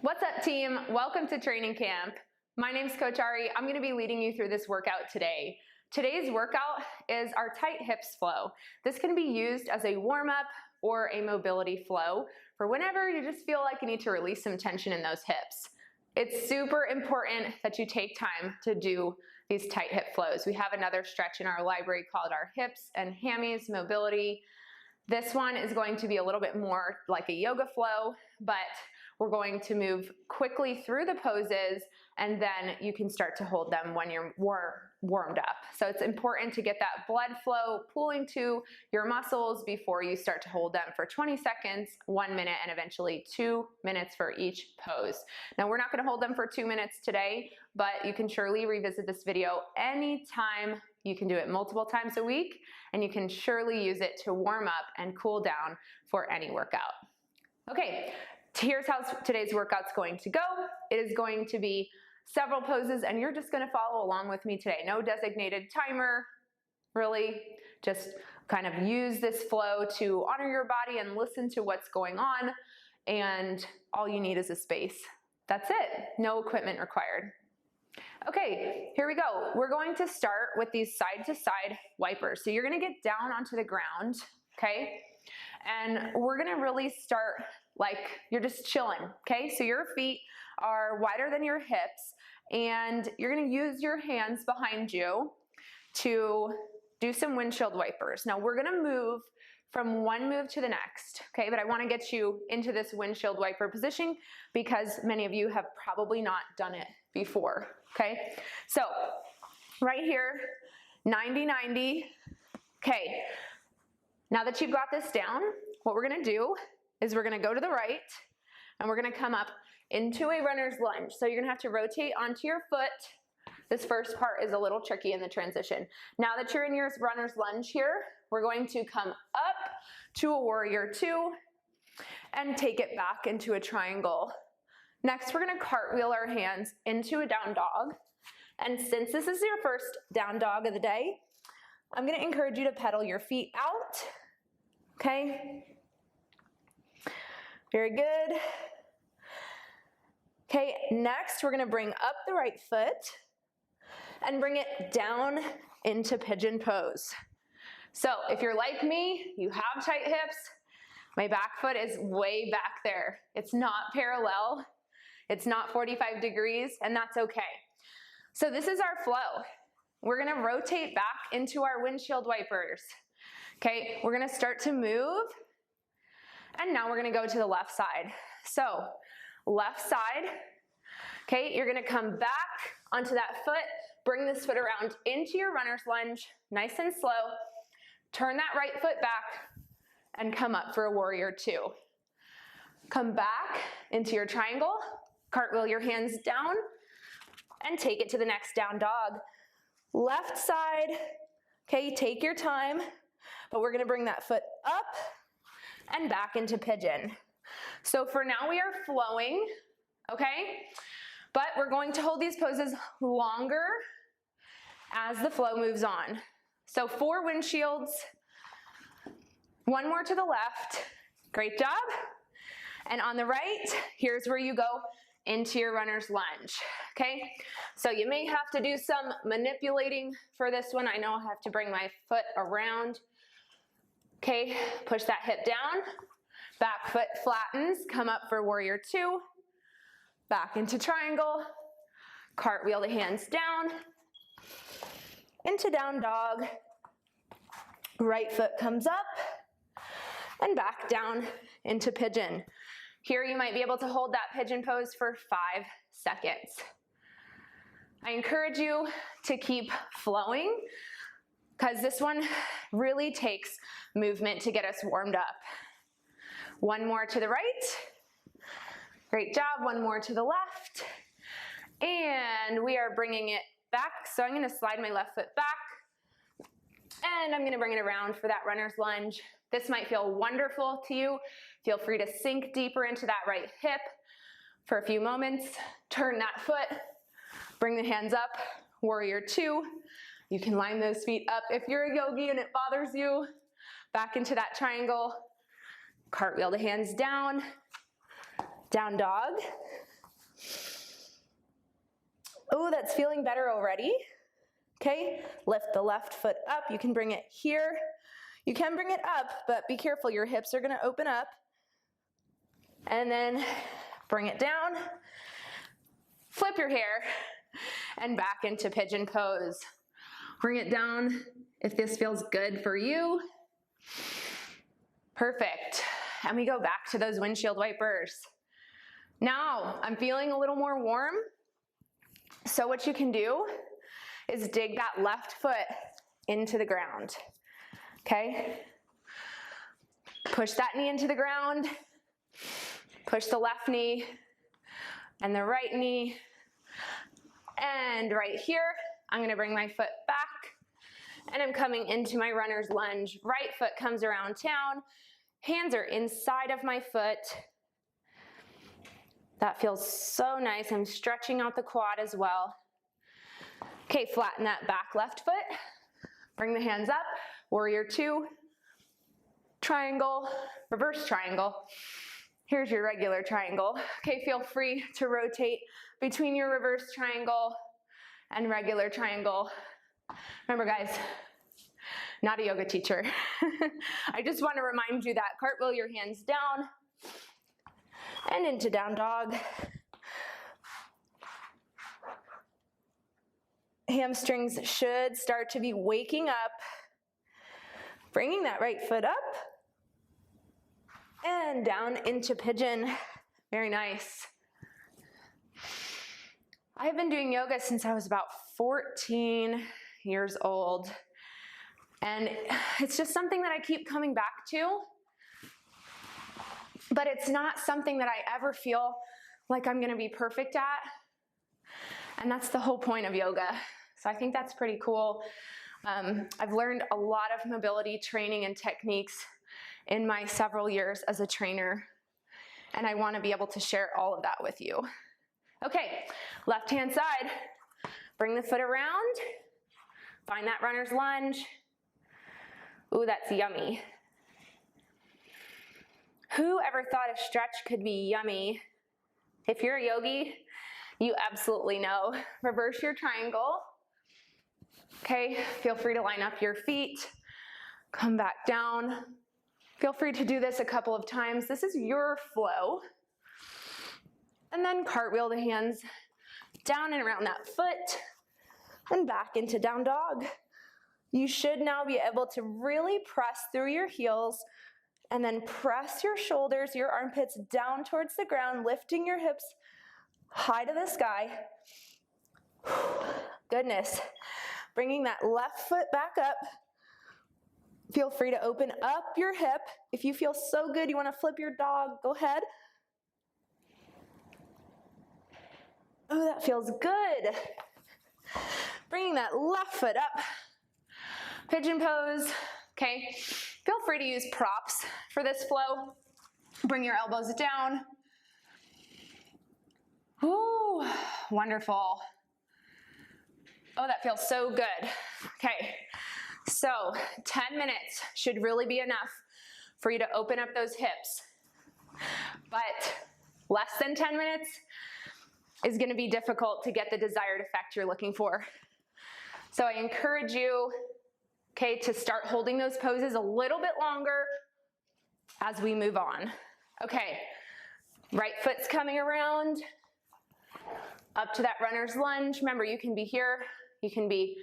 What's up, team? Welcome to training camp. My name's Coach Ari. I'm going to be leading you through this workout today. Today's workout is our tight hips flow. This can be used as a warm-up or a mobility flow for whenever you just feel like you need to release some tension in those hips. It's super important that you take time to do these tight hip flows. We have another stretch in our library called our hips and hammies mobility. This one is going to be a little bit more like a yoga flow, but we're going to move quickly through the poses, and then you can start to hold them when you're warmed up. So it's important to get that blood flow pooling to your muscles before you start to hold them for 20 seconds, 1 minute, and eventually 2 minutes for each pose. Now, we're not going to hold them for 2 minutes today, but you can surely revisit this video anytime. You can do it multiple times a week, and you can surely use it to warm up and cool down for any workout. Okay, here's how today's workout's going to go. It is going to be several poses, and you're just going to follow along with me today. No designated timer, really. Just kind of use this flow to honor your body and listen to what's going on, and all you need is a space. That's it. No equipment required. Okay, here we go. We're going to start with these side-to-side wipers. So you're going to get down onto the ground, okay? And we're going to really start like you're just chilling, okay? So your feet are wider than your hips, and you're going to use your hands behind you to do some windshield wipers. Now we're going to move from one move to the next, okay? But I want to get you into this windshield wiper position because many of you have probably not done it before, okay? So right here, 90-90, okay. Now that you've got this down, what we're gonna do is we're gonna go to the right and we're gonna come up into a runner's lunge. So you're gonna have to rotate onto your foot. This first part is a little tricky in the transition. Now that you're in your runner's lunge here, we're going to come up to a warrior two and take it back into a triangle. Next, we're gonna cartwheel our hands into a down dog. And since this is your first down dog of the day, I'm gonna encourage you to pedal your feet out, okay? Very good. Okay, next we're gonna bring up the right foot and bring it down into pigeon pose. So if you're like me, you have tight hips, my back foot is way back there. It's not parallel, it's not 45 degrees, and that's okay. So this is our flow. We're gonna rotate back into our windshield wipers. Okay, we're gonna start to move, and now we're gonna go to the left side. So, left side, okay, you're gonna come back onto that foot, bring this foot around into your runner's lunge, nice and slow, turn that right foot back, and come up for a warrior two. Come back into your triangle, cartwheel your hands down, and take it to the next down dog. Left side, okay, take your time, but we're gonna bring that foot up and back into pigeon. So for now we are flowing, okay? But we're going to hold these poses longer as the flow moves on. So 4 windshields, 1 more to the left, great job. And on the right, here's where you go into your runner's lunge, okay? So you may have to do some manipulating for this one. I know I have to bring my foot around. Okay, push that hip down, back foot flattens, come up for warrior two, back into triangle, cartwheel the hands down, into down dog, right foot comes up, and back down into pigeon. Here you might be able to hold that pigeon pose for 5 seconds. I encourage you to keep flowing because this one really takes movement to get us warmed up. 1 more to the right. Great job. 1 more to the left. And we are bringing it back. So I'm going to slide my left foot back and I'm going to bring it around for that runner's lunge. This might feel wonderful to you. Feel free to sink deeper into that right hip for a few moments. Turn that foot, bring the hands up, warrior two. You can line those feet up if you're a yogi and it bothers you. Back into that triangle, cartwheel the hands down, down dog, Oh, that's feeling better already. Okay, lift the left foot up. You can bring it here. You can bring it up, but be careful, your hips are gonna open up. And then bring it down, flip your hair, and back into pigeon pose. Bring it down if this feels good for you. Perfect. And we go back to those windshield wipers. Now, I'm feeling a little more warm. So what you can do is dig that left foot into the ground, okay? Push that knee into the ground, push the left knee and the right knee, and right here, I'm gonna bring my foot back, and I'm coming into my runner's lunge. Right foot comes around town, hands are inside of my foot. That feels so nice. I'm stretching out the quad as well. Okay, flatten that back left foot. Bring the hands up, warrior two, triangle, reverse triangle. Here's your regular triangle. Okay, feel free to rotate between your reverse triangle and regular triangle. Remember guys, not a yoga teacher. I just want to remind you that cartwheel your hands down and into down dog. Hamstrings should start to be waking up. Bringing that right foot up and down into pigeon. Very nice. I've been doing yoga since I was about 14 years old. And it's just something that I keep coming back to. But it's not something that I ever feel like I'm gonna be perfect at. And that's the whole point of yoga. So I think that's pretty cool. I've learned a lot of mobility training and techniques in my several years as a trainer. And I wanna be able to share all of that with you. Okay, left hand side. Bring the foot around. Find that runner's lunge. Ooh, that's yummy. Who ever thought a stretch could be yummy? If you're a yogi, you absolutely know. Reverse your triangle. Okay, feel free to line up your feet. Come back down. Feel free to do this a couple of times. This is your flow. And then cartwheel the hands down and around that foot and back into down dog. You should now be able to really press through your heels and then press your shoulders, your armpits down towards the ground, lifting your hips high to the sky. Goodness. Bringing that left foot back up. Feel free to open up your hip. If you feel so good, you want to flip your dog, go ahead. Oh, that feels good. Bringing that left foot up. Pigeon pose. Okay, feel free to use props for this flow. Bring your elbows down. Ooh, wonderful. Oh, that feels so good. Okay, so 10 minutes should really be enough for you to open up those hips. But less than 10 minutes is gonna be difficult to get the desired effect you're looking for. So I encourage you, okay, to start holding those poses a little bit longer as we move on. Okay, right foot's coming around, up to that runner's lunge. Remember, you can be here, you can be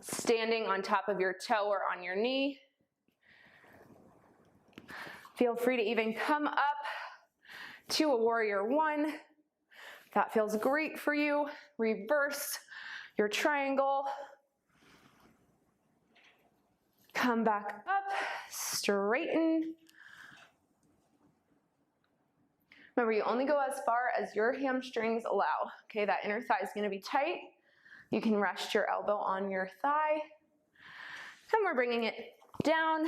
standing on top of your toe or on your knee. Feel free to even come up to a warrior one. That feels great for you. Reverse your triangle. Come back up, straighten. Remember, you only go as far as your hamstrings allow. Okay, that inner thigh is gonna be tight. You can rest your elbow on your thigh. And we're bringing it down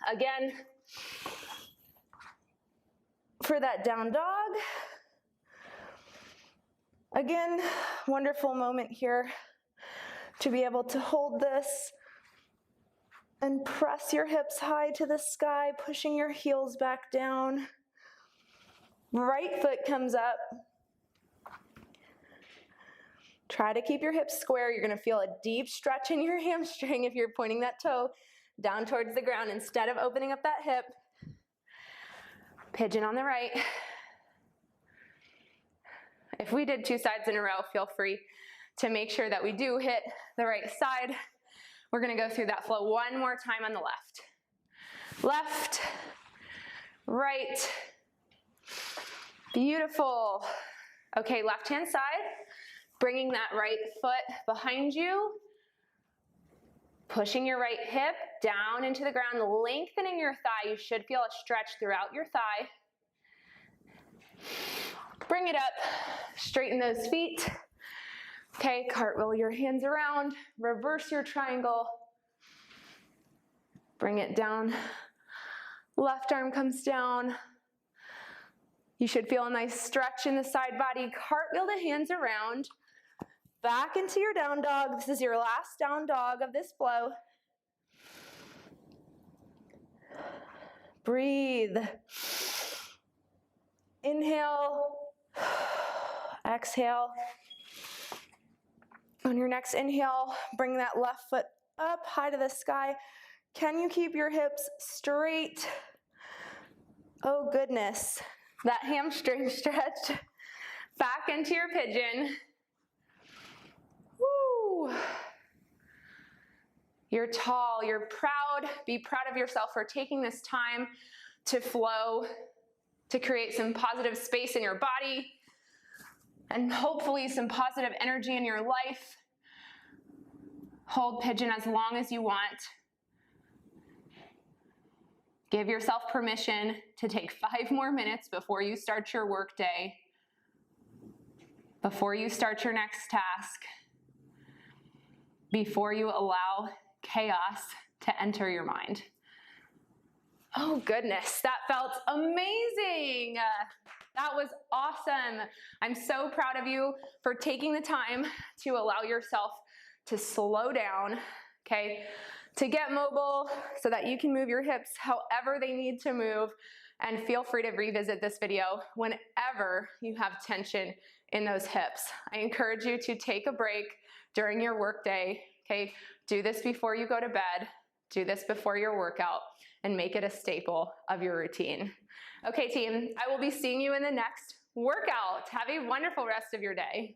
again for that down dog. Again, wonderful moment here to be able to hold this and press your hips high to the sky, pushing your heels back down. Right foot comes up. Try to keep your hips square. You're gonna feel a deep stretch in your hamstring if you're pointing that toe down towards the ground instead of opening up that hip. Pigeon on the right. If we did 2 sides in a row, feel free to make sure that we do hit the right side. We're gonna go through that flow one more time on the left. Left, right, beautiful. Okay, left-hand side, bringing that right foot behind you, pushing your right hip down into the ground, lengthening your thigh. You should feel a stretch throughout your thigh. Bring it up, straighten those feet. Okay, cartwheel your hands around, reverse your triangle. Bring it down, left arm comes down. You should feel a nice stretch in the side body. Cartwheel the hands around, back into your down dog. This is your last down dog of this flow. Breathe. Inhale, exhale. On your next inhale, bring that left foot up high to the sky. Can you keep your hips straight? Oh goodness, that hamstring stretch. Back into your pigeon. Woo. You're tall, you're proud. Be proud of yourself for taking this time to flow, to create some positive space in your body, and hopefully some positive energy in your life. Hold pigeon as long as you want. Give yourself permission to take 5 more minutes before you start your work day, before you start your next task, before you allow chaos to enter your mind. Oh goodness, that felt amazing. That was awesome. I'm so proud of you for taking the time to allow yourself to slow down, okay? To get mobile so that you can move your hips however they need to move, and feel free to revisit this video whenever you have tension in those hips. I encourage you to take a break during your workday, okay? Do this before you go to bed, do this before your workout, and make it a staple of your routine. Okay, team, I will be seeing you in the next workout. Have a wonderful rest of your day.